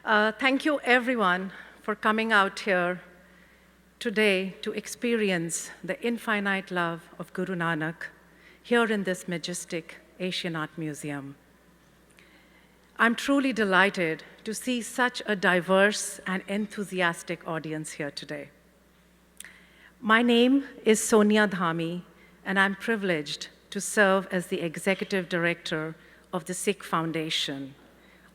Thank you, everyone, for coming out here today to experience the infinite love of Guru Nanak here in this majestic Asian Art Museum. I'm truly delighted to see such a diverse and enthusiastic audience here today. My name is Sonia Dhami, and I'm privileged to serve as the Executive Director of the Sikh Foundation,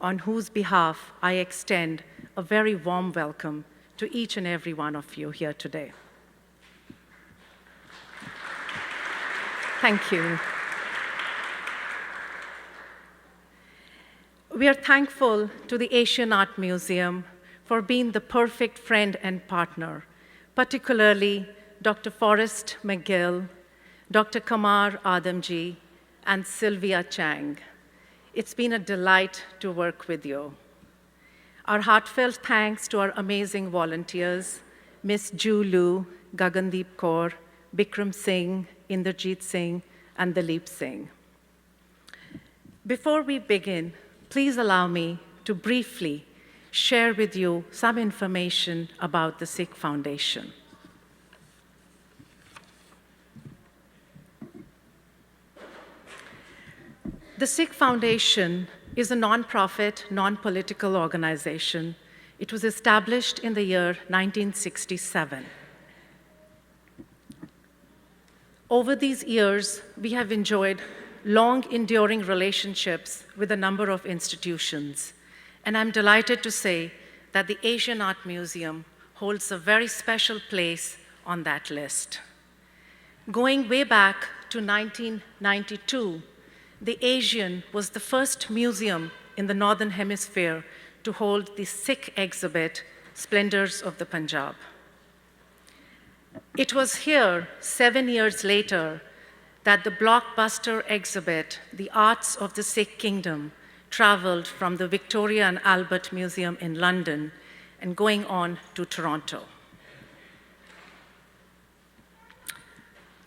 on whose behalf I extend a very warm welcome to each and every one of you here today. Thank you. We are thankful to the Asian Art Museum for being the perfect friend and partner, particularly Dr. Forrest McGill, Dr. Kamar Adamji, and Sylvia Chang. It's been a delight to work with you. Our heartfelt thanks to our amazing volunteers, Ms. Ju Lu, Gagandeep Kaur, Bikram Singh, Inderjeet Singh, and Dalip Singh. Before we begin, please allow me to briefly share with you some information about the Sikh Foundation. The Sikh Foundation is a non-profit, non-political organization. It was established in the year 1967. Over these years, we have enjoyed long, enduring relationships with a number of institutions, and I'm delighted to say that the Asian Art Museum holds a very special place on that list. Going way back to 1992, the Asian was the first museum in the Northern Hemisphere to hold the Sikh exhibit, Splendors of the Punjab. It was here, 7 years later, that the blockbuster exhibit, The Arts of the Sikh Kingdom, traveled from the Victoria and Albert Museum in London and going on to Toronto.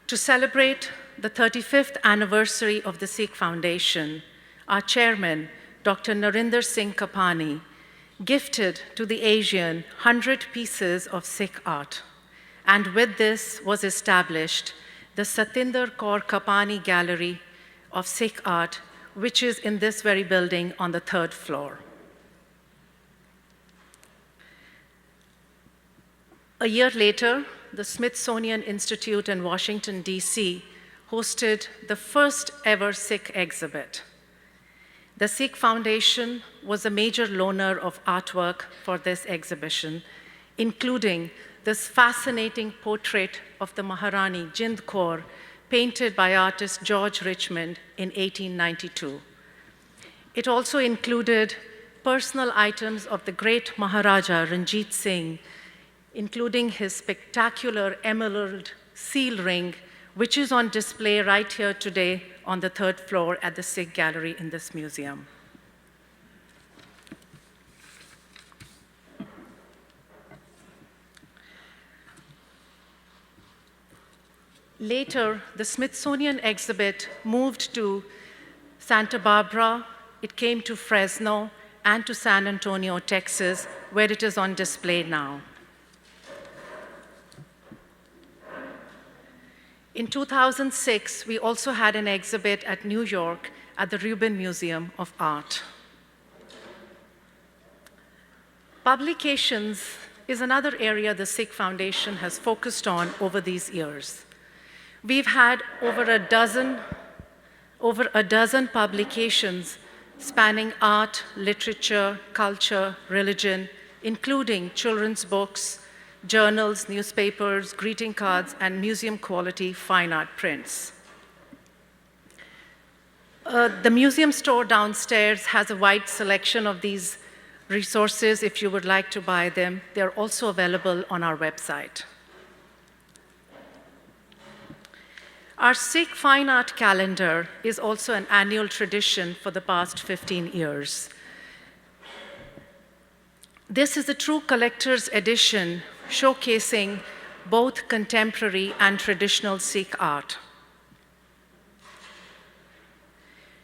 To celebrate the 35th anniversary of the Sikh Foundation, our chairman, Dr. Narinder Singh Kapani, gifted to the Asian 100 pieces of Sikh art. And with this was established the Satinder Kaur Kapani Gallery of Sikh art, which is in this very building on the 3rd floor. A year later, the Smithsonian Institute in Washington, D.C., hosted the first ever Sikh exhibit. The Sikh Foundation was a major loaner of artwork for this exhibition, including this fascinating portrait of the Maharani Jind Kaur, painted by artist George Richmond in 1892. It also included personal items of the great Maharaja Ranjit Singh, including his spectacular emerald seal ring, which is on display right here today on the 3rd floor at the Sikh Gallery in this museum. Later, the Smithsonian exhibit moved to Santa Barbara, it came to Fresno, and to San Antonio, Texas, where it is on display now. In 2006, we also had an exhibit at New York at the Rubin Museum of Art. Publications is another area the Sikh Foundation has focused on over these years. We've had over a dozen publications spanning art, literature, culture, religion, including children's books, journals, newspapers, greeting cards, and museum-quality fine art prints. The museum store downstairs has a wide selection of these resources if you would like to buy them. They're also available on our website. Our Sikh Fine Art Calendar is also an annual tradition for the past 15 years. This is a true collector's edition showcasing both contemporary and traditional Sikh art.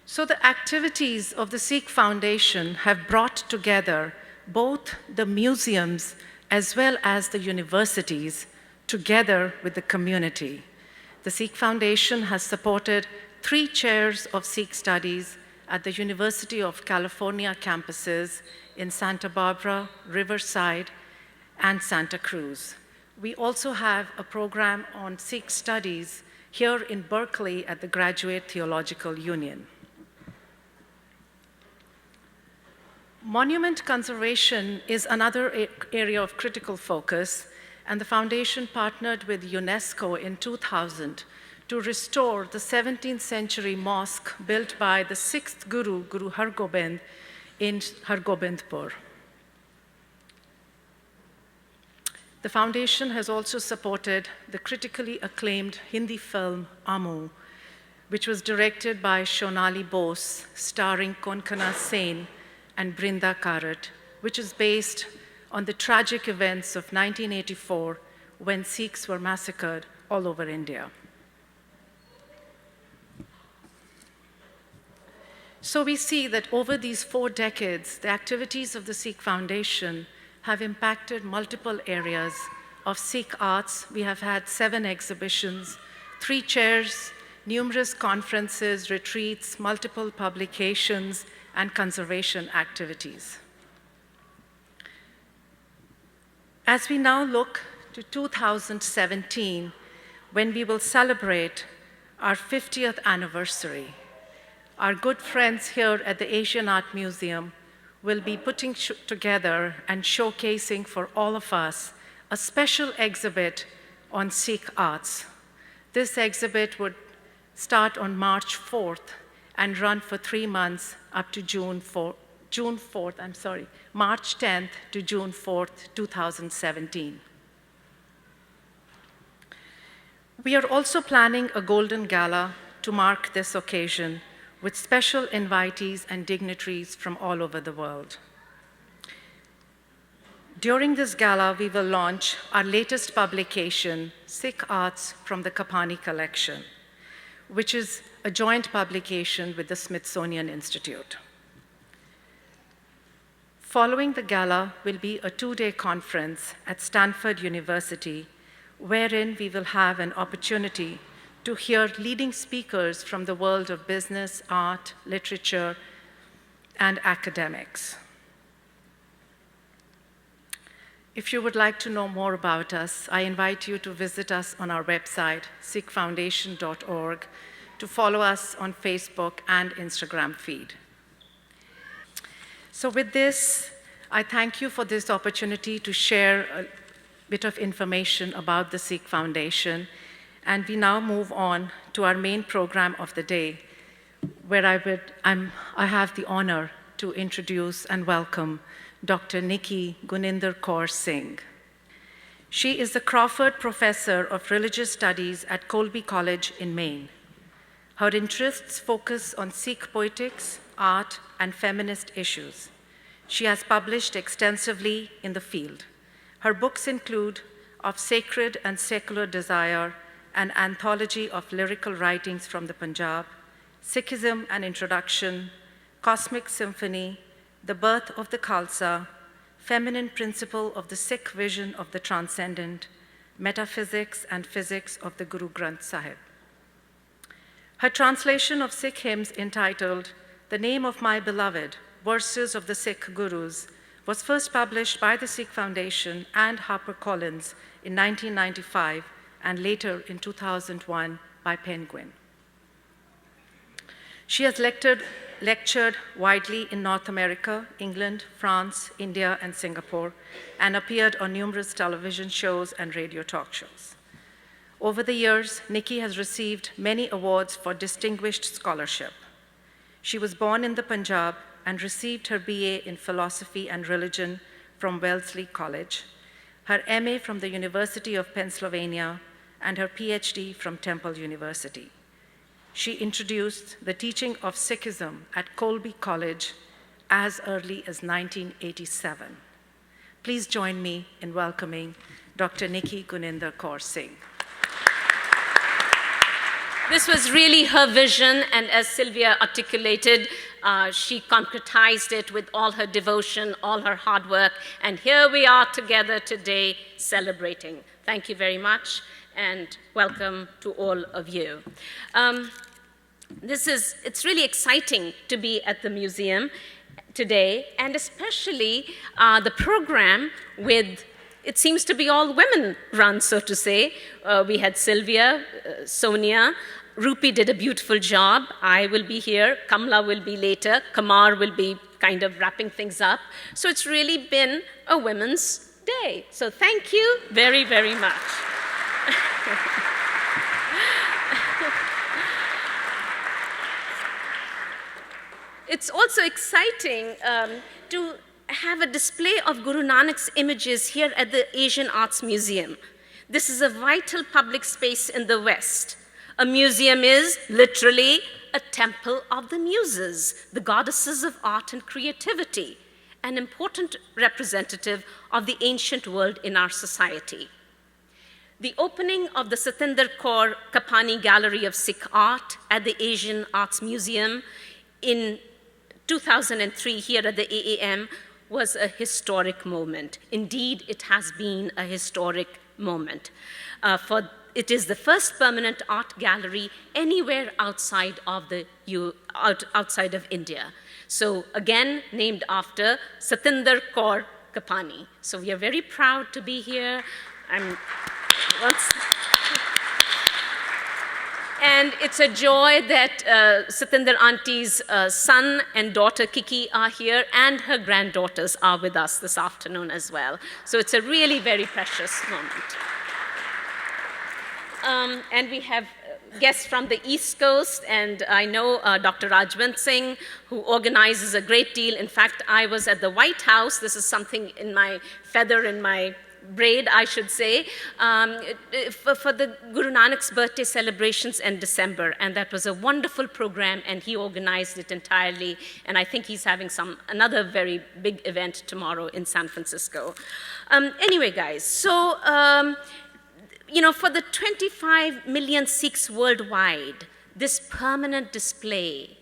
So the activities of the Sikh Foundation have brought together both the museums as well as the universities together with the community. The Sikh Foundation has supported 3 chairs of Sikh studies at the University of California campuses in Santa Barbara, Riverside, and Santa Cruz. We also have a program on Sikh studies here in Berkeley at the Graduate Theological Union. Monument conservation is another area of critical focus, and the foundation partnered with UNESCO in 2000 to restore the 17th century mosque built by the 6th Guru, Guru Hargobind, in Hargobindpur. The foundation has also supported the critically acclaimed Hindi film Amu, which was directed by Shonali Bose, starring Konkana Sen and Brinda Karat, which is based on the tragic events of 1984 when Sikhs were massacred all over India. So we see that over these 4 decades, the activities of the Sikh Foundation have impacted multiple areas of Sikh arts. We have had 7 exhibitions, 3 chairs, numerous conferences, retreats, multiple publications, and conservation activities. As we now look to 2017, when we will celebrate our 50th anniversary, our good friends here at the Asian Art Museum will be putting together and showcasing for all of us a special exhibit on Sikh arts. This exhibit would start on March 4th and run for 3 months up to March 10th to June 4th, 2017. We are also planning a golden gala to mark this occasion with special invitees and dignitaries from all over the world. During this gala, we will launch our latest publication, Sikh Arts from the Kapani Collection, which is a joint publication with the Smithsonian Institute. Following the gala will be a 2-day conference at Stanford University, wherein we will have an opportunity to hear leading speakers from the world of business, art, literature, and academics. If you would like to know more about us, I invite you to visit us on our website, sikhfoundation.org, to follow us on Facebook and Instagram feed. So with this, I thank you for this opportunity to share a bit of information about the Sikh Foundation. And we now move on to our main program of the day, where I have the honor to introduce and welcome Dr. Nikki Guninder Kaur Singh. She is the Crawford Professor of Religious Studies at Colby College in Maine. Her interests focus on Sikh poetics, art, and feminist issues. She has published extensively in the field. Her books include Of Sacred and Secular Desire, an anthology of lyrical writings from the Punjab, Sikhism, an Introduction, Cosmic Symphony, The Birth of the Khalsa, Feminine Principle of the Sikh Vision of the Transcendent, Metaphysics and Physics of the Guru Granth Sahib. Her translation of Sikh hymns entitled The Name of My Beloved, Verses of the Sikh Gurus, was first published by the Sikh Foundation and HarperCollins in 1995, and later in 2001 by Penguin. She has lectured widely in North America, England, France, India, and Singapore, and appeared on numerous television shows and radio talk shows. Over the years, Nikki has received many awards for distinguished scholarship. She was born in the Punjab and received her BA in Philosophy and Religion from Wellesley College, her MA from the University of Pennsylvania, and her PhD from Temple University. She introduced the teaching of Sikhism at Colby College as early as 1987. Please join me in welcoming Dr. Nikki Guninder Kaur Singh. This was really her vision, and as Sylvia articulated, She concretized it with all her devotion, all her hard work, and here we are together today celebrating. Thank you very much, and welcome to all of you. It's really exciting to be at the museum today, and especially the program with, it seems to be all women run, so to say. We had Sylvia, Sonia, Rupi did a beautiful job. I will be here, Kamla will be later, Kamar will be kind of wrapping things up. So it's really been a Women's Day. So thank you very, very much. It's also exciting to have a display of Guru Nanak's images here at the Asian Arts Museum. This is a vital public space in the West. A museum is literally a temple of the muses, the goddesses of art and creativity, an important representative of the ancient world in our society. The opening of the Satinder Kaur Kapani Gallery of Sikh Art at the Asian Arts Museum in 2003 here at the AAM was a historic moment. Indeed, it has been a historic moment. It is the first permanent art gallery anywhere outside of India. So again, named after Satinder Kaur Kapani. So we are very proud to be here. And it's a joy that Satinder Auntie's son and daughter Kiki are here, and her granddaughters are with us this afternoon as well. So it's a really very precious moment. And we have guests from the East Coast, and I know Dr. Rajwant Singh, who organizes a great deal. In fact, I was at the White House. This is something in my feather in my braid, I should say, for the Guru Nanak's birthday celebrations in December. And that was a wonderful program, and he organized it entirely. And I think he's having another very big event tomorrow in San Francisco. Anyway, guys, so, for the 25 million Sikhs worldwide, this permanent display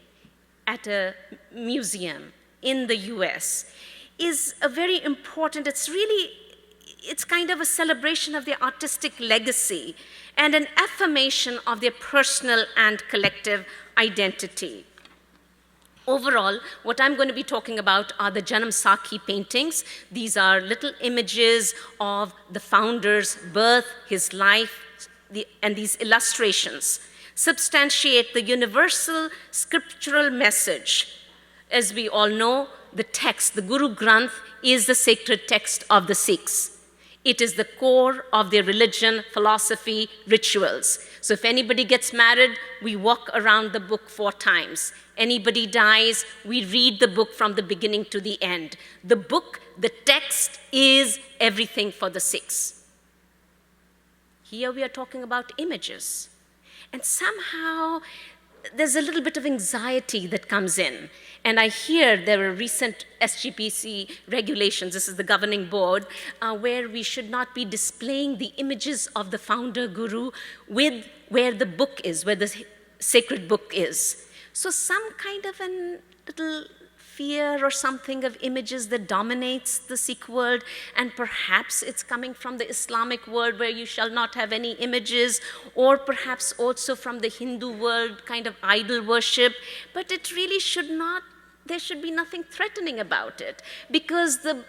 at a museum in the US is a very important, it's kind of a celebration of their artistic legacy and an affirmation of their personal and collective identity. Overall, what I'm going to be talking about are the Janam Sakhi paintings. These are little images of the founder's birth, his life, and these illustrations substantiate the universal scriptural message. As we all know, the text, the Guru Granth, is the sacred text of the Sikhs. It is the core of their religion, philosophy, rituals. So if anybody gets married, we walk around the book 4 times. Anybody dies, we read the book from the beginning to the end. The book, the text, is everything for the Sikhs. Here we are talking about images. And somehow there's a little bit of anxiety that comes in. And I hear there are recent SGPC regulations, this is the governing board, where we should not be displaying the images of the founder guru with where the book is, where the sacred book is. So some kind of a little fear or something of images that dominates the Sikh world, and perhaps it's coming from the Islamic world where you shall not have any images, or perhaps also from the Hindu world, kind of idol worship, but it really should not, there should be nothing threatening about it, because the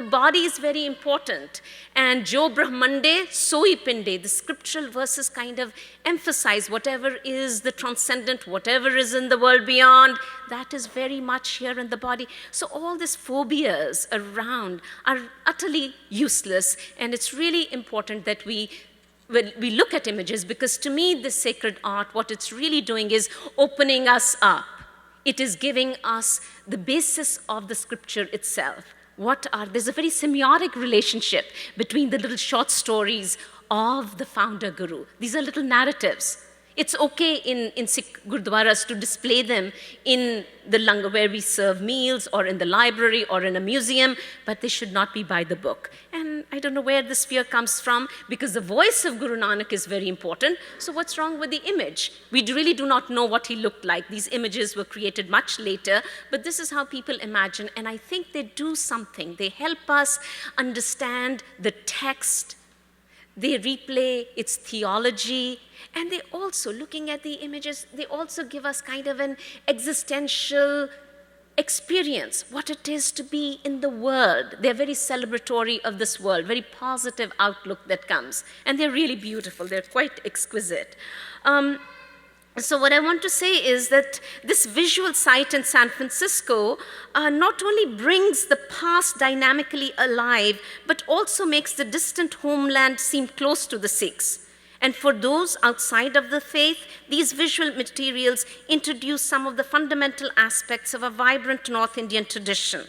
body is very important. And Jo Brahmande, Soi Pinde, the scriptural verses kind of emphasize whatever is the transcendent, whatever is in the world beyond, that is very much here in the body. So all these phobias around are utterly useless, and it's really important that we look at images, because to me, this sacred art, what it's really doing is opening us up. It is giving us the basis of the scripture itself. There's a very semiotic relationship between the little short stories of the founder guru. These are little narratives. It's okay in Sikh gurdwaras to display them in the langar where we serve meals, or in the library, or in a museum, but they should not be by the book. And I don't know where this fear comes from, because the voice of Guru Nanak is very important. So what's wrong with the image? We really do not know what he looked like. These images were created much later, but this is how people imagine, and I think they do something. They help us understand the text, they replay its theology, and they also, looking at the images, they also give us kind of an existential experience, what it is to be in the world. They're very celebratory of this world, very positive outlook that comes. And they're really beautiful, they're quite exquisite. So what I want to say is that this visual site in San Francisco not only brings the past dynamically alive, but also makes the distant homeland seem close to the Sikhs. And for those outside of the faith, these visual materials introduce some of the fundamental aspects of a vibrant North Indian tradition.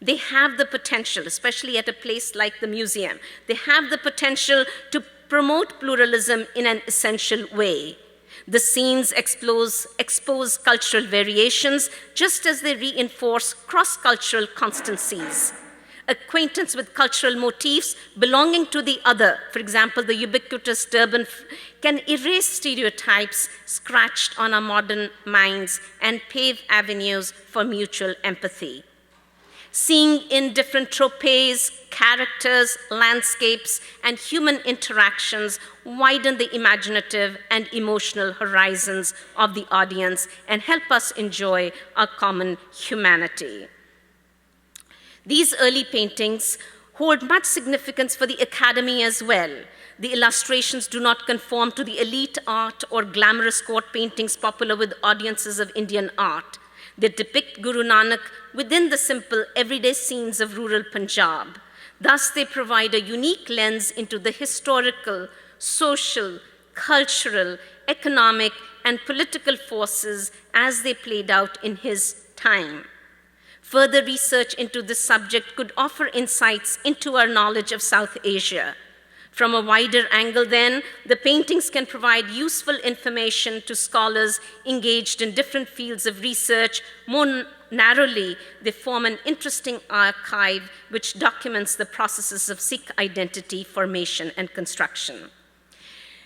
They have the potential, especially at a place like the museum, they have the potential to promote pluralism in an essential way. The scenes expose cultural variations, just as they reinforce cross-cultural constancies. Acquaintance with cultural motifs belonging to the other, for example, the ubiquitous turban, can erase stereotypes scratched on our modern minds and pave avenues for mutual empathy. Seeing in different tropes, characters, landscapes, and human interactions widen the imaginative and emotional horizons of the audience and help us enjoy our common humanity. These early paintings hold much significance for the academy as well. The illustrations do not conform to the elite art or glamorous court paintings popular with audiences of Indian art. They depict Guru Nanak within the simple, everyday scenes of rural Punjab. Thus, they provide a unique lens into the historical, social, cultural, economic, and political forces as they played out in his time. Further research into this subject could offer insights into our knowledge of South Asia. From a wider angle, then, the paintings can provide useful information to scholars engaged in different fields of research. More narrowly, they form an interesting archive which documents the processes of Sikh identity formation and construction.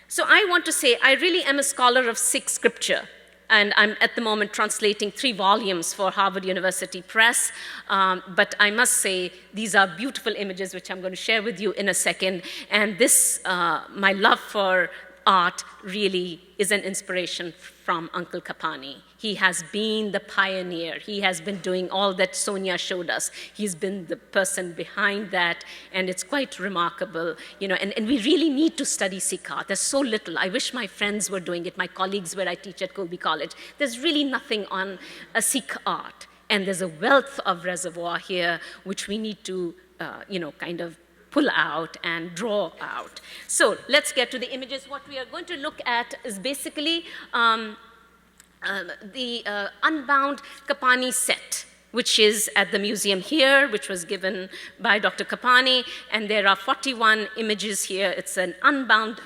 So I want to say, I really am a scholar of Sikh scripture. And I'm at the moment translating 3 volumes for Harvard University Press. But I must say, these are beautiful images, which I'm going to share with you in a second. And this, my love for art really is an inspiration from Uncle Kapani. He has been the pioneer. He has been doing all that Sonia showed us. He's been the person behind that, and it's quite remarkable. And we really need to study Sikh art. There's so little. I wish my friends were doing it, my colleagues where I teach at Colby College. There's really nothing on a Sikh art, and there's a wealth of reservoir here, which we need to, kind of pull out and draw out. So let's get to the images. What we are going to look at is basically the Unbound Kapani set, which is at the museum here, which was given by Dr. Kapani, and there are 41 images here. It's an unbound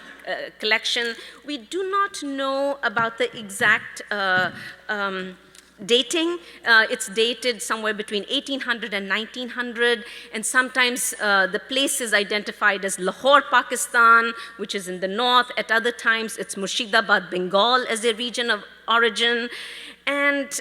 collection. We do not know about the exact dating. It's dated somewhere between 1800 and 1900, and sometimes the place is identified as Lahore, Pakistan, which is in the north. At other times, it's Murshidabad, Bengal as a region of origin. And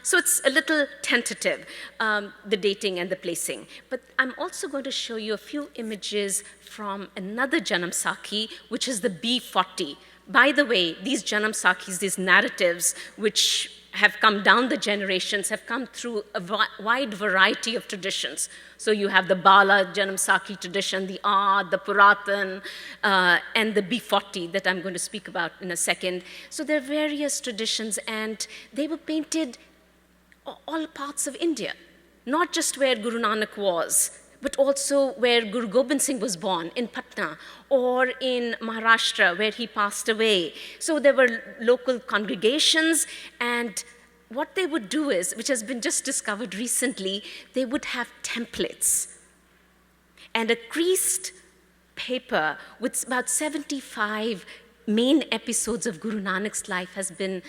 so it's a little tentative, the dating and the placing. But I'm also going to show you a few images from another Janam Sakhi, which is the B40. By the way, these Janam Sakhis, these narratives, which have come down the generations, have come through a wide variety of traditions. So you have the Bala Janam Sakhi tradition, the Aad, the Puratan, and the B40 that I'm going to speak about in a second. So there are various traditions, and they were painted all parts of India, not just where Guru Nanak was, but also where Guru Gobind Singh was born, in Patna, or in Maharashtra, where he passed away. So there were local congregations, and what they would do is, which has been just discovered recently, they would have templates and a creased paper with about 75 main episodes of Guru Nanak's life has been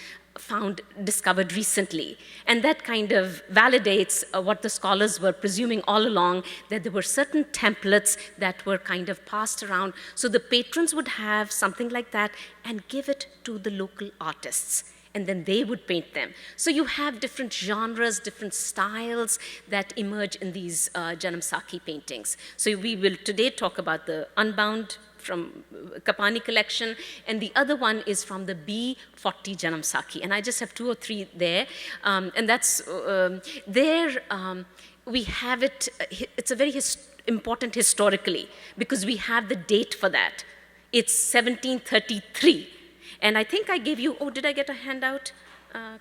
discovered recently. And that kind of validates what the scholars were presuming all along, that there were certain templates that were kind of passed around. So the patrons would have something like that and give it to the local artists, and then they would paint them. So you have different genres, different styles that emerge in these Janamsakhi paintings. So we will today talk about the Unbound from Kapani collection, and the other one is from the B40 Janamsakhi. And I just have 2 or 3 there. And that's, we have it, it's a very important historically, because we have the date for that. It's 1733. And I think I gave you, oh, did I get a handout?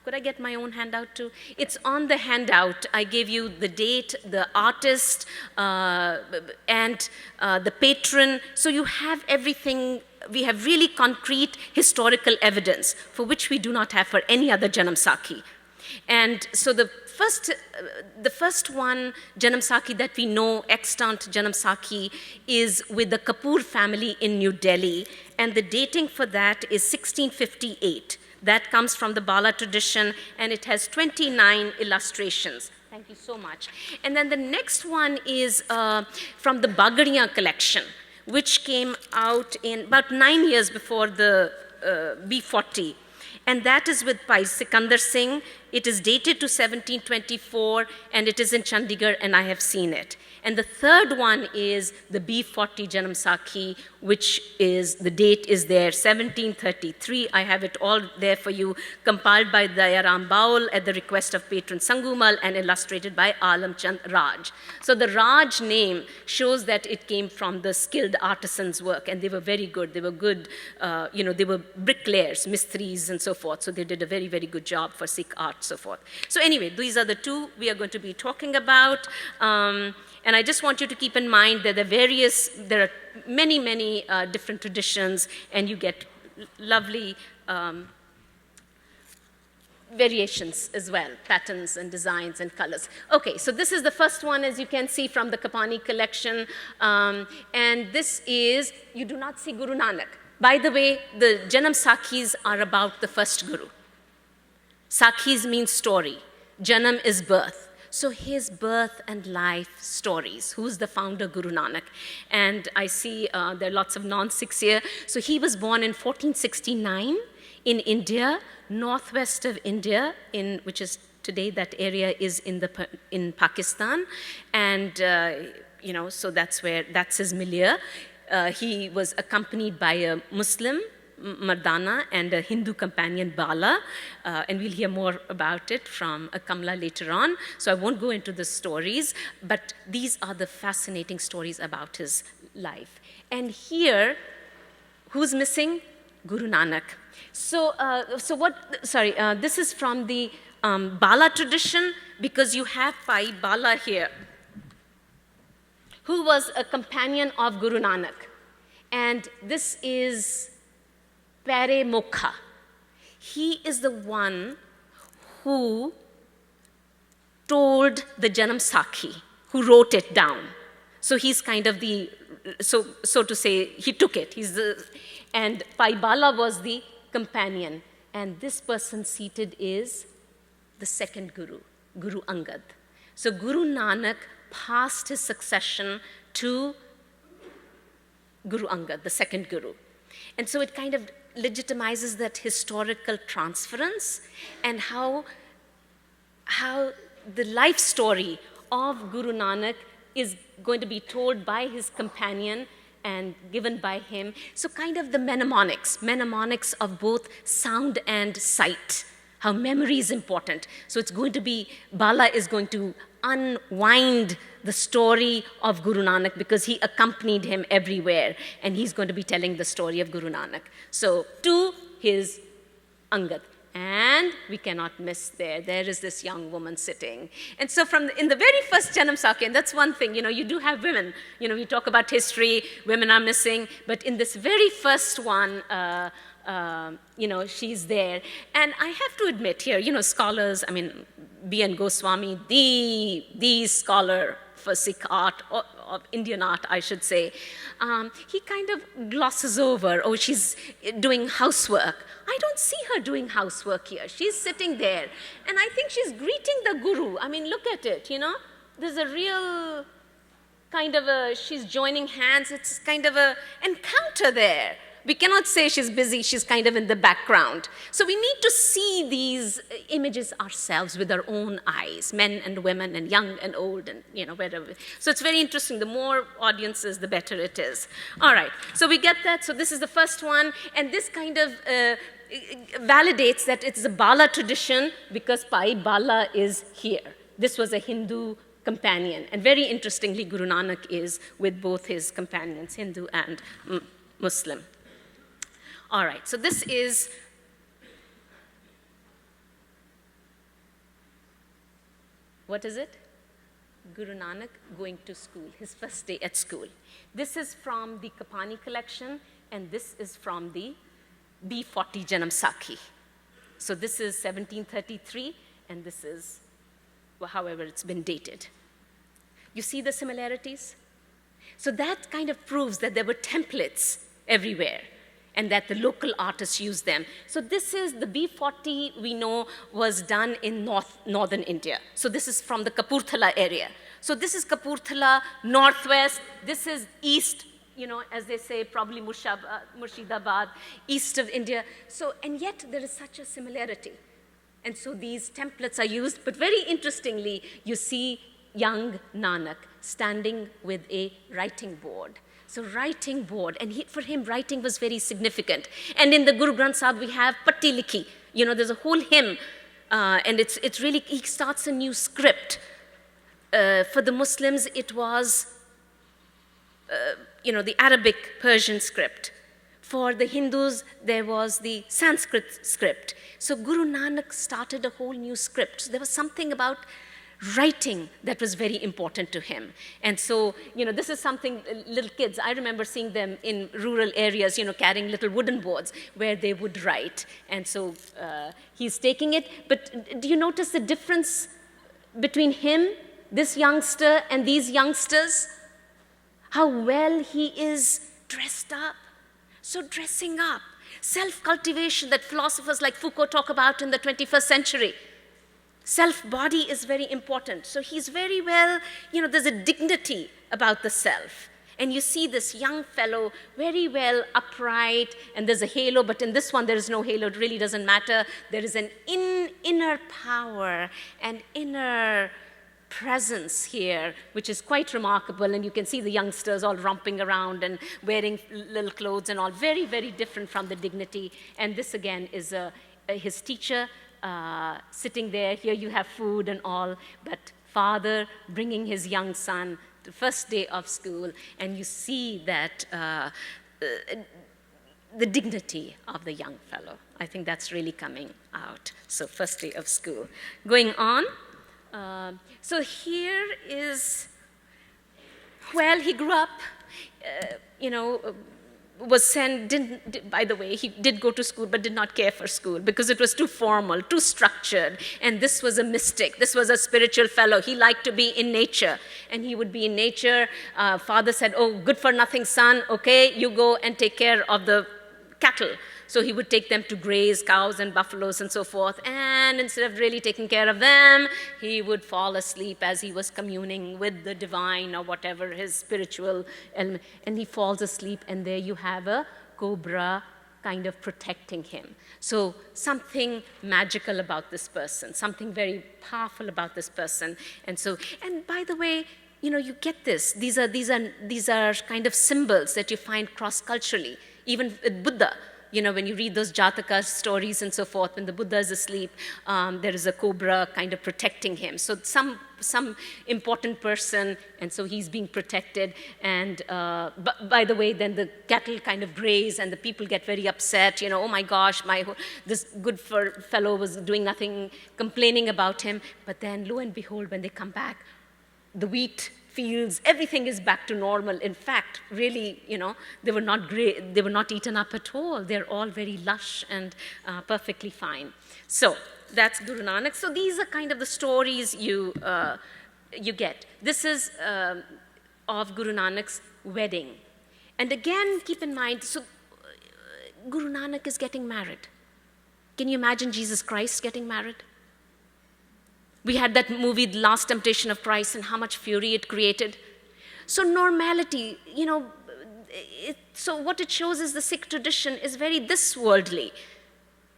Could I get my own handout too? It's on the handout. I gave you the date, the artist, and the patron. So you have everything. We have really concrete historical evidence, for which we do not have for any other Janamsakhi. And so the first one, Janamsakhi, that we know, extant Janamsakhi, is with the Kapoor family in New Delhi. And the dating for that is 1658. That comes from the Bala tradition, and it has 29 illustrations. Thank you so much. And then the next one is from the Bagadiya collection, which came out in about 9 years before the B40. And that is with Bhai Sikandar Singh. It is dated to 1724, and it is in Chandigarh, and I have seen it. And the third one is the B40 Janamsakhi, which is, the date is there, 1733. I have it all there for you, compiled by Dayaram Baul at the request of patron Sangumal and illustrated by Alam Chand Raj. So the Raj name shows that it came from the skilled artisans' work, and they were very good. They were good, they were bricklayers, mistris, and so forth. So they did a very, very good job for Sikh art, so forth. So anyway, these are the 2 we are going to be talking about. And I just want you to keep in mind that there are many, many different traditions, and you get lovely variations as well, patterns and designs and colors. Okay, so this is the first one, as you can see, from the Kapani collection. And this is, you do not see Guru Nanak. By the way, the Janamsakhis are about the first Guru. Sakhis means story. Janam is birth. So his birth and life stories. Who's the founder? Guru Nanak. And I see there are lots of non-Sikhs here. So he was born in 1469 in India, northwest of India, which is today, that area is in Pakistan. And, so that's his milieu. He was accompanied by a Muslim, Mardana, and a Hindu companion, Bala, and we'll hear more about it from Kamla later on. So I won't go into the stories, but these are the fascinating stories about his life. And here, who's missing? Guru Nanak. So, this is from the Bala tradition, because you have Bhai Bala here, who was a companion of Guru Nanak. And this is Pere Mokha. He is the one who told the Janamsakhi, who wrote it down. So he's kind of so to say, he took it. And Bhai Bala was the companion. And this person seated is the second Guru, Guru Angad. So Guru Nanak passed his succession to Guru Angad, the second Guru. And so it kind of legitimizes that historical transference, and how the life story of Guru Nanak is going to be told by his companion and given by him. So kind of the mnemonics of both sound and sight, how memory is important. So it's going to be, Bala is going to unwind the story of Guru Nanak, because he accompanied him everywhere, and he's going to be telling the story of Guru Nanak. So to his Angad. And we cannot miss there is this young woman sitting. And so in the very first Janamsakhi, and that's one thing, you do have women. We talk about history, women are missing, but in this very first one, she's there. And I have to admit here, scholars, B.N. Goswami, the scholar for Sikh art, of Indian art, I should say, he kind of glosses over, oh, she's doing housework. I don't see her doing housework here. She's sitting there, and I think she's greeting the guru. I mean, look at it, you know? There's a real kind of she's joining hands. It's kind of an encounter there. We cannot say she's busy, she's kind of in the background. So we need to see these images ourselves with our own eyes, men and women and young and old and, you know, wherever. So it's very interesting. The more audiences, the better it is. All right, so we get that. So this is the first one. And this kind of validates that it's a Bala tradition because Pai Bala is here. This was a Hindu companion. And very interestingly, Guru Nanak is with both his companions, Hindu and Muslim. All right, so this is what is it? Guru Nanak going to school, his first day at school. This is from the Kapani collection, and this is from the B40 Janam Sakhi. So this is 1733, and this is, well, however it's been dated. You see the similarities? So that kind of proves that there were templates everywhere, and that the local artists used them. So this is the B40 we know was done in northern India. So this is from the Kapurthala area. So this is Kapurthala, northwest. This is east, you know, as they say, probably Murshidabad, east of India. So, and yet there is such a similarity. And so these templates are used, but very interestingly, you see young Nanak standing with a writing board. So writing board, and for him, writing was very significant. And in the Guru Granth Sahib, we have Patti Likhi. You know, there's a whole hymn, and it's really, he starts a new script. For the Muslims, it was, you know, the Arabic Persian script. For the Hindus, there was the Sanskrit script. So Guru Nanak started a whole new script. So there was something about writing that was very important to him. And so, you know, this is something little kids, I remember seeing them in rural areas, you know, carrying little wooden boards where they would write. And so he's taking it. But do you notice the difference between him, this youngster, and these youngsters? How well he is dressed up. So dressing up, self-cultivation that philosophers like Foucault talk about in the 21st century. Self-body is very important. So he's very well, you know, there's a dignity about the self. And you see this young fellow very well upright, and there's a halo, but in this one there is no halo, it really doesn't matter. There is an inner power and inner presence here, which is quite remarkable, and you can see the youngsters all romping around and wearing little clothes and all, very, very different from the dignity. And this again is his teacher, sitting there. Here you have food and all, but father bringing his young son to first day of school, and you see that the dignity of the young fellow. I think that's really coming out. So first day of school. Going on, so here is, well, he grew up, you know, was sent, by the way, he did go to school, but did not care for school because it was too formal, too structured. And this was a mystic. This was a spiritual fellow. He liked to be in nature. And he would be in nature. Father said, oh, good for nothing, son. Okay, you go and take care of the cattle. So he would take them to graze, cows and buffaloes and so forth. And instead of really taking care of them, he would fall asleep as he was communing with the divine or whatever his spiritual element. And he falls asleep, and there you have a cobra kind of protecting him. So something magical about this person, something very powerful about this person. And so, and by the way, you know, you get this. These are kind of symbols that you find cross-culturally, even with Buddha. You know, when you read those Jataka stories and so forth, when the Buddha is asleep, there is a cobra kind of protecting him. So some important person, and so he's being protected. And by the way, then the cattle kind of graze, and the people get very upset. You know, oh my gosh, this good fellow was doing nothing, complaining about him. But then, lo and behold, when they come back, the wheat fields, everything is back to normal. In fact, really, you know, they were not eaten up at all. They're all very lush and perfectly fine. So that's Guru Nanak. So these are kind of the stories you get. This is of Guru Nanak's wedding. And again, keep in mind, so Guru Nanak is getting married. Can you imagine Jesus Christ getting married? We had that movie, The Last Temptation of Christ, and how much fury it created. So normality, so what it shows is the Sikh tradition is very this worldly.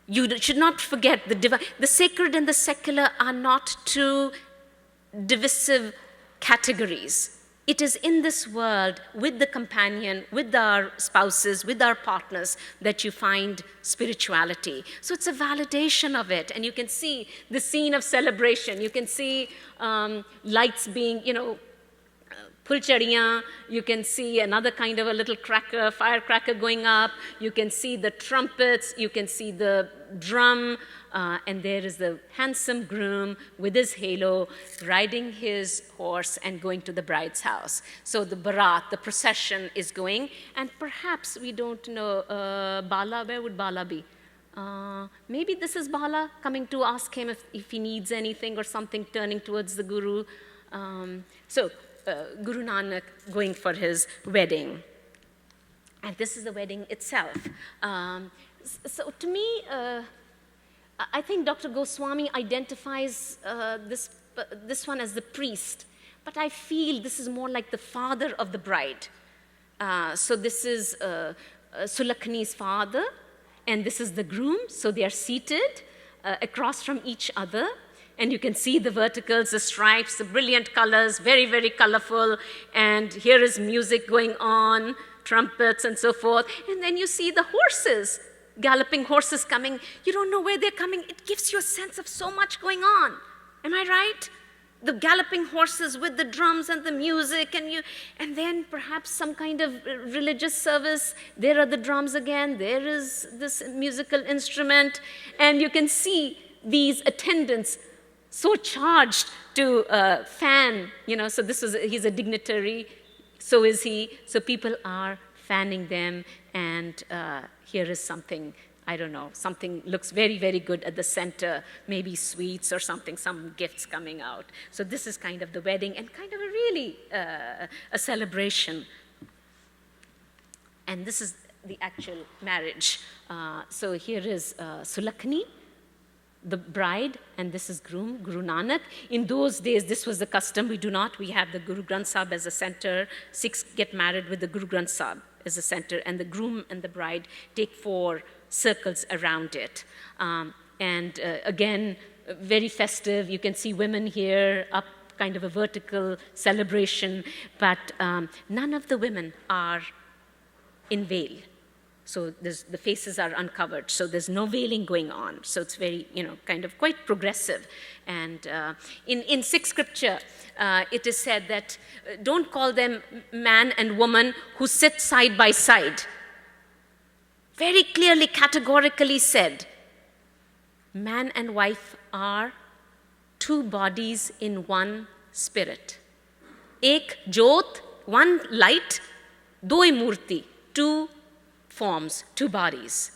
You should not forget the sacred and the secular are not two divisive categories. It is in this world, with the companion, with our spouses, with our partners, that you find spirituality. So it's a validation of it. And you can see the scene of celebration. You can see lights being, pulchadiyan. You can see another kind of a little cracker, firecracker going up. You can see the trumpets. You can see the drum. And there is the handsome groom with his halo riding his horse and going to the bride's house. So the barat, the procession is going. And perhaps we don't know, Bala, where would Bala be? Maybe this is Bala coming to ask him if he needs anything or something, turning towards the Guru. Guru Nanak going for his wedding. And this is the wedding itself. So to me, I think Dr. Goswami identifies this one as the priest, but I feel this is more like the father of the bride. So this is Sulakhani's father, and this is the groom. So they are seated across from each other, and you can see the verticals, the stripes, the brilliant colors, very, very colorful, and here is music going on, trumpets and so forth, and then you see the horses, galloping horses coming. You don't know where they're coming. It gives you a sense of so much going on. Am I right? The galloping horses with the drums and the music, and then perhaps some kind of religious service. There are the drums again. There is this musical instrument, and you can see these attendants so charged to fan. So he's a dignitary. So is he. So people are fanning them, and here is something, I don't know, something looks very, very good at the center, maybe sweets or something, some gifts coming out. So this is kind of the wedding and kind of a really a celebration. And this is the actual marriage. So here is Sulakhani, the bride, and this is groom, Guru Nanak. In those days, this was the custom. We do not. We have the Guru Granth Sahib as a center. Sikhs get married with the Guru Granth Sahib as a center, and the groom and the bride take 4 circles around it. Again, very festive. You can see women here up, kind of a vertical celebration, but none of the women are in veil. So the faces are uncovered, so there's no veiling going on. So it's very, kind of quite progressive. And in Sikh scripture, it is said that don't call them man and woman who sit side by side. Very clearly, categorically said, man and wife are 2 bodies in one spirit. Ek jyot, one light, doi murti, 2 forms, 2 bodies.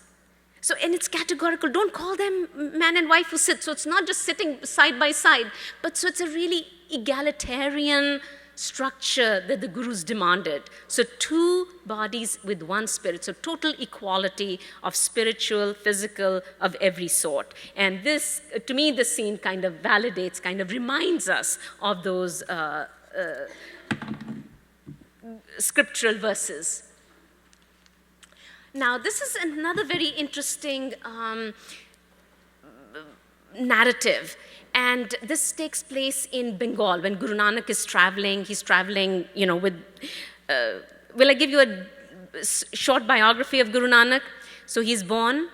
So, and it's categorical. Don't call them man and wife who sit. So it's not just sitting side by side, but so it's a really egalitarian structure that the Gurus demanded. So 2 bodies with 1 spirit. So total equality of spiritual, physical, of every sort. And this, to me, this scene kind of validates, kind of reminds us of those scriptural verses. Now, this is another very interesting narrative. And this takes place in Bengal when Guru Nanak is traveling. He's traveling, with... will I give you a short biography of Guru Nanak? So he's born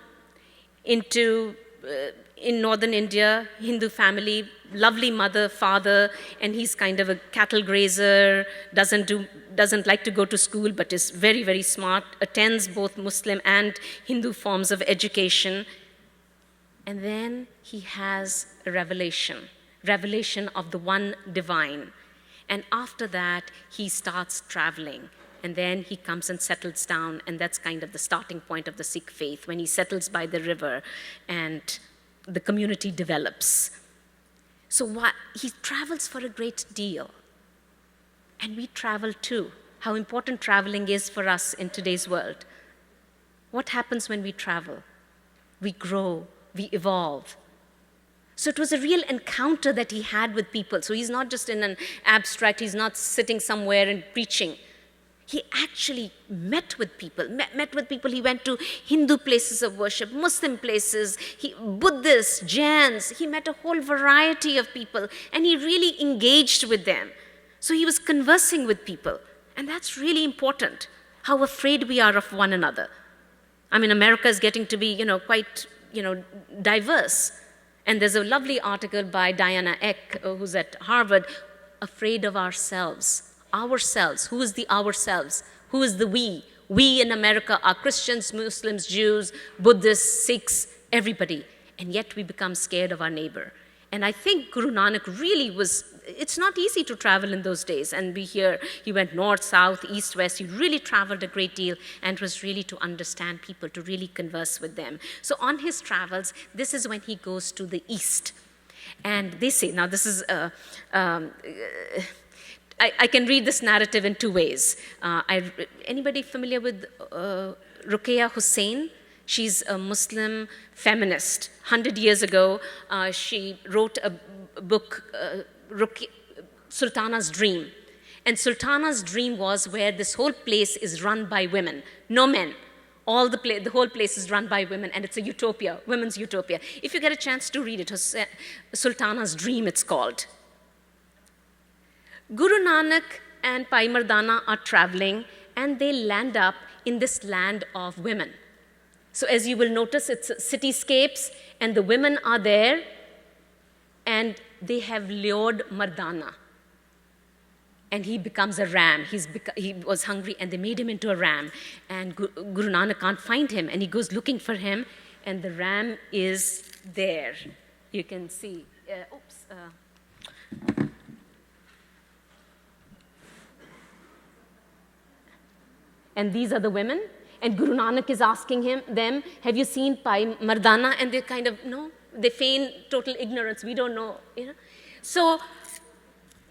in northern India, Hindu family, lovely mother, father, and he's kind of a cattle grazer, doesn't like to go to school, but is very, very smart, attends both Muslim and Hindu forms of education. And then he has a revelation of the one divine. And after that, he starts traveling. And then he comes and settles down, and that's kind of the starting point of the Sikh faith, when he settles by the river and the community develops. So he travels for a great deal. And we travel too. How important traveling is for us in today's world. What happens when we travel? We grow, we evolve. So it was a real encounter that he had with people. So he's not just in an abstract, he's not sitting somewhere and preaching. He actually met with people, met with people. He went to Hindu places of worship, Muslim places, Buddhists, Jains. He met a whole variety of people, and he really engaged with them. So he was conversing with people, and that's really important, how afraid we are of one another. I mean, America is getting to be, quite, diverse. And there's a lovely article by Diana Eck, who's at Harvard, Afraid of Ourselves. Ourselves. Who is the ourselves? Who is the we? We in America are Christians, Muslims, Jews, Buddhists, Sikhs, everybody. And yet we become scared of our neighbor. And I think Guru Nanak really it's not easy to travel in those days. And he went north, south, east, west. He really traveled a great deal, and it was really to understand people, to really converse with them. So on his travels, this is when he goes to the east. And they say, now this is, I can read this narrative in two ways. Anybody familiar with Ruqayya Hussain? She's a Muslim feminist. 100 years ago, she wrote a book, Sultana's Dream. And Sultana's Dream was where this whole place is run by women, no men. The whole place is run by women, and it's a utopia, women's utopia. If you get a chance to read it, Sultana's Dream it's called. Guru Nanak and Bhai Mardana are traveling, and they land up in this land of women. So as you will notice, it's cityscapes, and the women are there, and they have lured Mardana. And he becomes a ram. He was hungry, and they made him into a ram. And Guru Nanak can't find him, and he goes looking for him, and the ram is there. You can see. And these are the women. And Guru Nanak is asking them, have you seen Bhai Mardana? And they kind of, no, they feign total ignorance. We don't know. So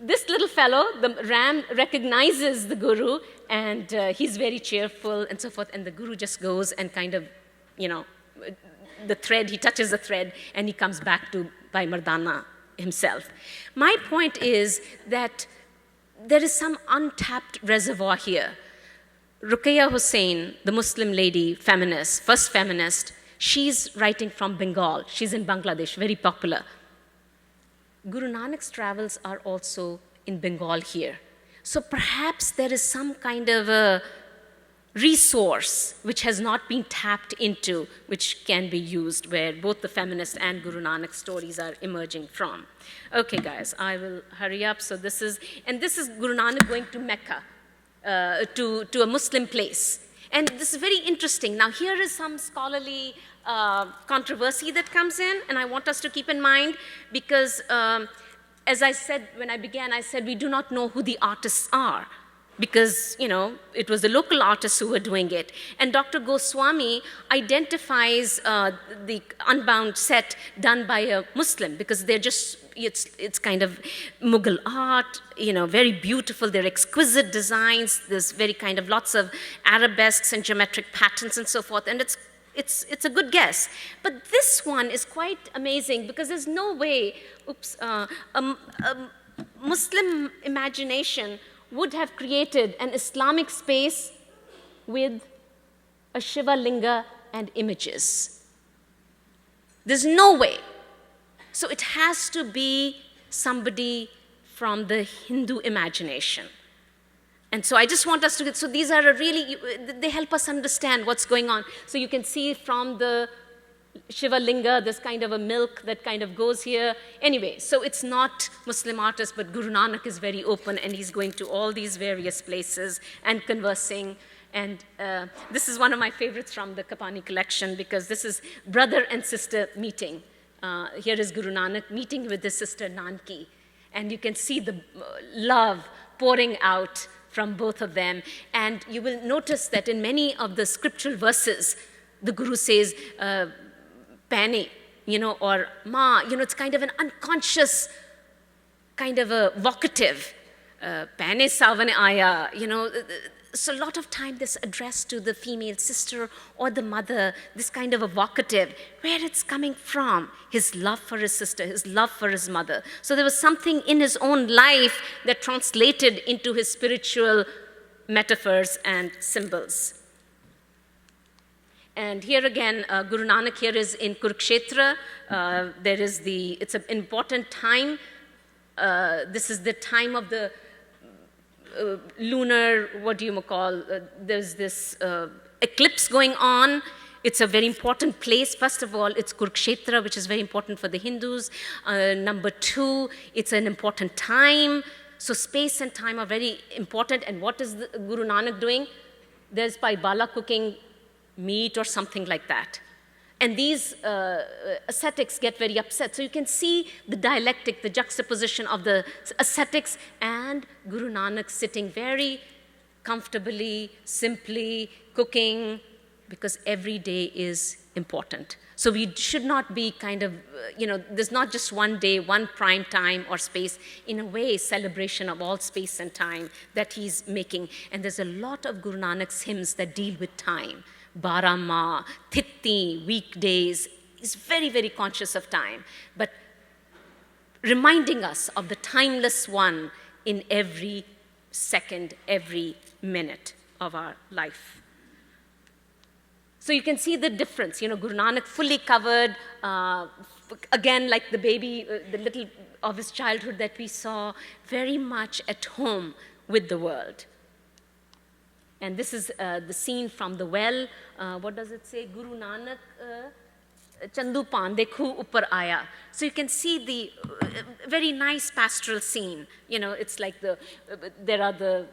this little fellow, the ram, recognizes the Guru, and he's very cheerful and so forth. And the Guru just goes and kind of, the thread, he touches the thread, and he comes back to Bhai Mardana himself. My point is that there is some untapped reservoir here. Ruqayya Hussain, the Muslim lady, feminist, first feminist, she's writing from Bengal. She's in Bangladesh, very popular. Guru Nanak's travels are also in Bengal here. So perhaps there is some kind of a resource which has not been tapped into, which can be used, where both the feminist and Guru Nanak stories are emerging from. Okay, guys, I will hurry up. So this is Guru Nanak going to Mecca. To a Muslim place. And this is very interesting. Now, here is some scholarly controversy that comes in, and I want us to keep in mind, because as I said when I began, I said we do not know who the artists are, because, it was the local artists who were doing it. And Dr. Goswami identifies the Unbound set done by a Muslim, because they're just, it's kind of Mughal art, very beautiful. They're exquisite designs. There's very kind of lots of arabesques and geometric patterns and so forth. And it's a good guess. But this one is quite amazing, because there's no way, a Muslim imagination would have created an Islamic space with a Shiva Linga and images. There's no way. So it has to be somebody from the Hindu imagination. And so I just want us to, so these are they help us understand what's going on. So you can see from the Shiva Linga, there's kind of a milk that kind of goes here. Anyway, so it's not Muslim artists, but Guru Nanak is very open, and he's going to all these various places and conversing. And this is one of my favorites from the Kapani collection, because this is brother and sister meeting. Here is Guru Nanak meeting with his sister Nanki. And you can see the love pouring out from both of them. And you will notice that in many of the scriptural verses, the Guru says, Pani, or Ma, it's kind of an unconscious kind of a vocative. Pehne savan aaya, so a lot of time this addressed to the female sister or the mother, this kind of evocative, where it's coming from, his love for his sister, his love for his mother. So there was something in his own life that translated into his spiritual metaphors and symbols. And here again, Guru Nanak here is in Kurukshetra. It's an important time. This is the time of the lunar, there's this eclipse going on. It's a very important place. First of all, it's Kurukshetra, which is very important for the Hindus. Number two, it's an important time. So space and time are very important. And what is Guru Nanak doing? There's Bhai Bala cooking meat or something like that. And these ascetics get very upset. So you can see the dialectic, the juxtaposition of the ascetics and Guru Nanak sitting very comfortably, simply, cooking, because every day is important. So we should not be there's not just one day, one prime time or space, in a way, celebration of all space and time that he's making. And there's a lot of Guru Nanak's hymns that deal with time. Barama, Thitti, weekdays, is very, very conscious of time, but reminding us of the timeless one in every second, every minute of our life. So you can see the difference. Guru Nanak fully covered, again, like the baby, the little of his childhood that we saw, very much at home with the world. And this is the scene from the well. What does it say? Guru Nanak Chandu Pan Dekhu Upar Aya. So you can see the very nice pastoral scene. It's like there are the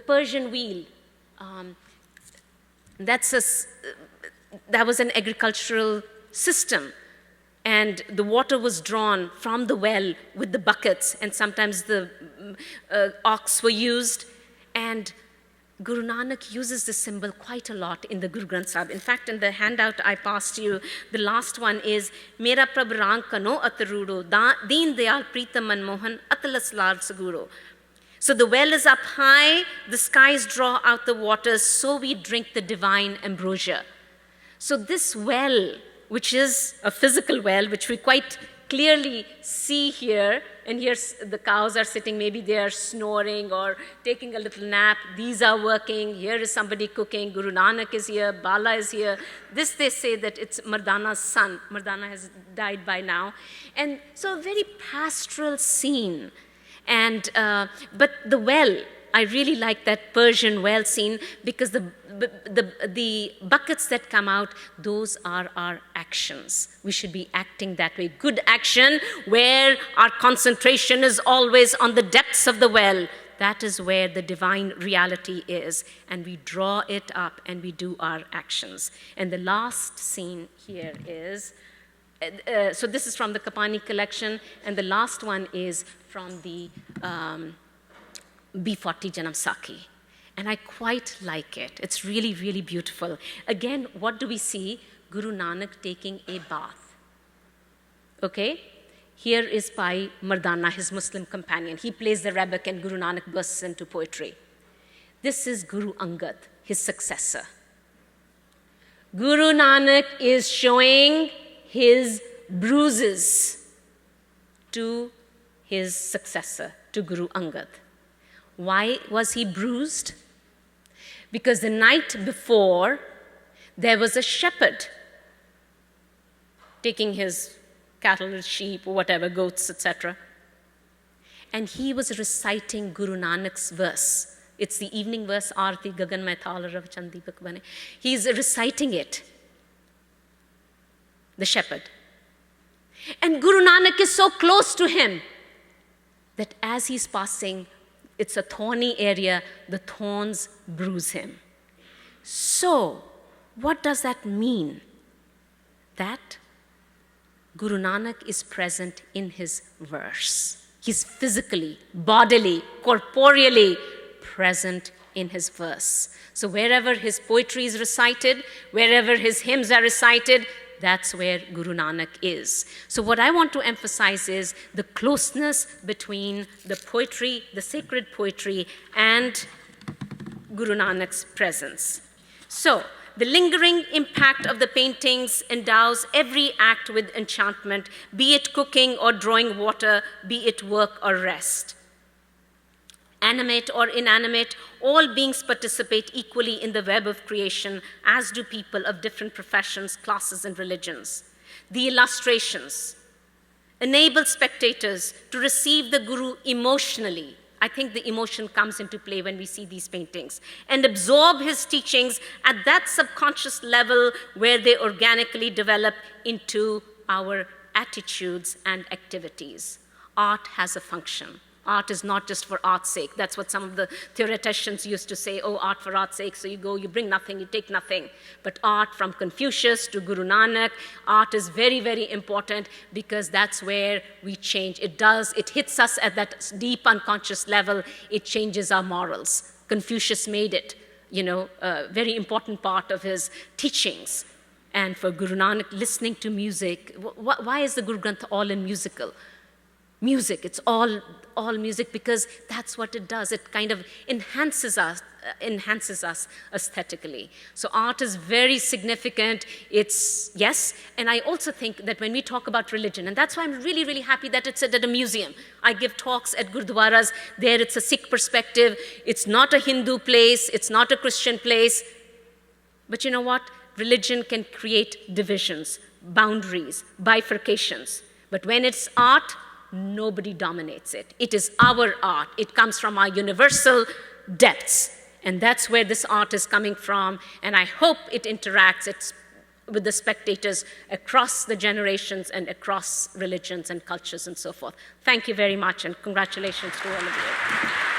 Persian wheel. That was an agricultural system. And the water was drawn from the well with the buckets, and sometimes the ox were used. And Guru Nanak uses this symbol quite a lot in the Guru Granth Sahib. In fact, in the handout I passed you, the last one is Mera Prabh Rang Kano Atarudo, Deen Dayal Preetam Manmohan Atalas Lar Saguro. So the well is up high, the skies draw out the waters, so we drink the divine ambrosia. So this well, which is a physical well, which we quite clearly see here, and here the cows are sitting, maybe they are snoring or taking a little nap. These are working. Here is somebody cooking. Guru Nanak is here. Bala is here. This, they say that it's Mardana's son. Mardana has died by now. And so a very pastoral scene. And, but the well, I really like that Persian well scene, because the buckets that come out, those are our actions. We should be acting that way. Good action, where our concentration is always on the depths of the well. That is where the divine reality is. And we draw it up and we do our actions. And the last scene here is, so this is from the Kapani collection, and the last one is from the B40 Janam Sakhi. And I quite like it. It's really, really beautiful. Again, what do we see? Guru Nanak taking a bath. Okay? Here is Bhai Mardana, his Muslim companion. He plays the rebeck and Guru Nanak bursts into poetry. This is Guru Angad, his successor. Guru Nanak is showing his bruises to his successor, to Guru Angad. Why was he bruised? Because the night before, there was a shepherd taking his cattle or sheep or whatever, goats, etc. And he was reciting Guru Nanak's verse. It's the evening verse, Aarti Gagan Mein Thal Rav Chand Deepak Bane. He's reciting it, the shepherd. And Guru Nanak is so close to him that as he's passing, it's a thorny area, the thorns bruise him. So, what does that mean? That Guru Nanak is present in his verse. He's physically, bodily, corporeally present in his verse. So wherever his poetry is recited, wherever his hymns are recited, that's where Guru Nanak is. So what I want to emphasize is the closeness between the poetry, the sacred poetry, and Guru Nanak's presence. So the lingering impact of the paintings endows every act with enchantment, be it cooking or drawing water, be it work or rest. Animate or inanimate, all beings participate equally in the web of creation, as do people of different professions, classes, and religions. The illustrations enable spectators to receive the Guru emotionally. I think the emotion comes into play when we see these paintings, and absorb his teachings at that subconscious level where they organically develop into our attitudes and activities. Art has a function. Art is not just for art's sake. That's what some of the theoreticians used to say, oh, art for art's sake, so you go, you bring nothing, you take nothing. But art, from Confucius to Guru Nanak, art is very, very important because that's where we change. It hits us at that deep unconscious level. It changes our morals. Confucius made it, a very important part of his teachings. And for Guru Nanak, listening to music, why is the Guru Granth all in musical? Music, it's all music because that's what it does. It kind of enhances us aesthetically. So art is very significant. Yes, and I also think that when we talk about religion, and that's why I'm really, really happy that it's at a museum. I give talks at Gurdwaras. There it's a Sikh perspective. It's not a Hindu place. It's not a Christian place. But you know what? Religion can create divisions, boundaries, bifurcations. But when it's art, nobody dominates it. It is our art. It comes from our universal depths. And that's where this art is coming from. And I hope it interacts with the spectators across the generations and across religions and cultures and so forth. Thank you very much, and congratulations to all of you.